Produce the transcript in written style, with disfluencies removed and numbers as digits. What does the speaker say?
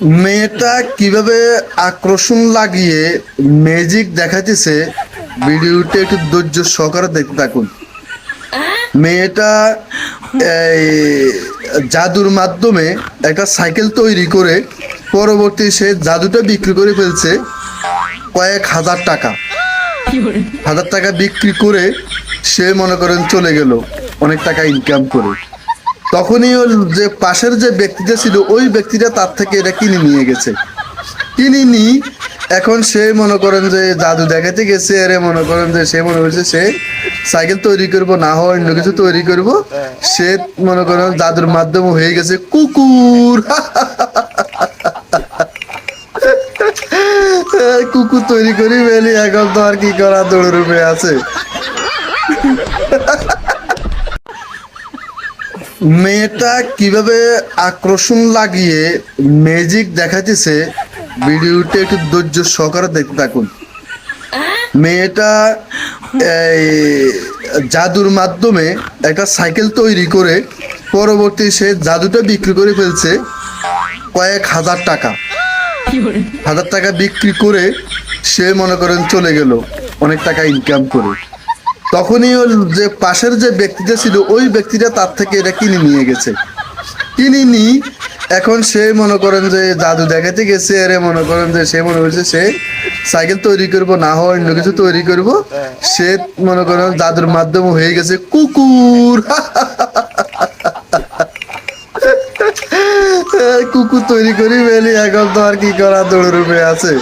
মেয়েটা কিভাবে আকর্ষণ লাগিয়ে ম্যাজিক দেখাইতেছে, ভিডিওটা একটু ধৈর্য সহকারে দেখতে থাকুন। মেয়েটা এই জাদুর মাধ্যমে একটা সাইকেল তৈরি করে পরবর্তী সে জাদুটা বিক্রি করে ফেলছে কয়েক হাজার টাকা বিক্রি করে সে মনে করেন চলে গেল অনেক টাকা ইনকাম করে। তখনই ওর যে পাশের যে ব্যক্তিটা ছিল ওই ব্যক্তিটা তার থেকে এটা কিনে নিয়ে গেছে। কিনে নি এখন সে মনে করেন যে জাদু দেখাতে গেছে, আরে মনে করেন যে সে মনে করছে সে সাইকেল তৈরি করব, না হয় অন্য কিছু তৈরি করব। সে মনে করেন জাদুর মাধ্যমে হয়ে গেছে কুকুর। কুকুর তৈরি করি ফেলি, এখন তো আর কি করা, দৌড়ে আছে। মেয়েটা কিভাবে আকর্ষণ লাগিয়ে ম্যাজিক দেখাইতেছে, ভিডিওটা একটু ধৈর্য সহকারে দেখতে থাকুন। মেয়েটা এই জাদুর মাধ্যমে একটা সাইকেল তৈরি করে পরবর্তী সে জাদুটা বিক্রি করে ফেলছে কয়েক হাজার টাকা বিক্রি করে সে মনে করেন চলে গেল অনেক টাকা ইনকাম করে। তখনই ওর যে পাশের যে ব্যক্তিটা ছিল ওই ব্যক্তিটা তার থেকে এটা কিনে নিয়ে গেছে। কিনে নি এখন সে মনে করেন যে জাদু দেখাতে গেছে, আরে মনে করেন যে সে মনে করছে সে সাইকেল তৈরি করব, না হয় অন্য কিছু তৈরি করব। সে মনে করেন জাদুর মাধ্যমে হয়ে গেছে কুকুর। কুকুর তৈরি করি ফেলি, এখন তো আর কি করা, দৌড়ে আছে।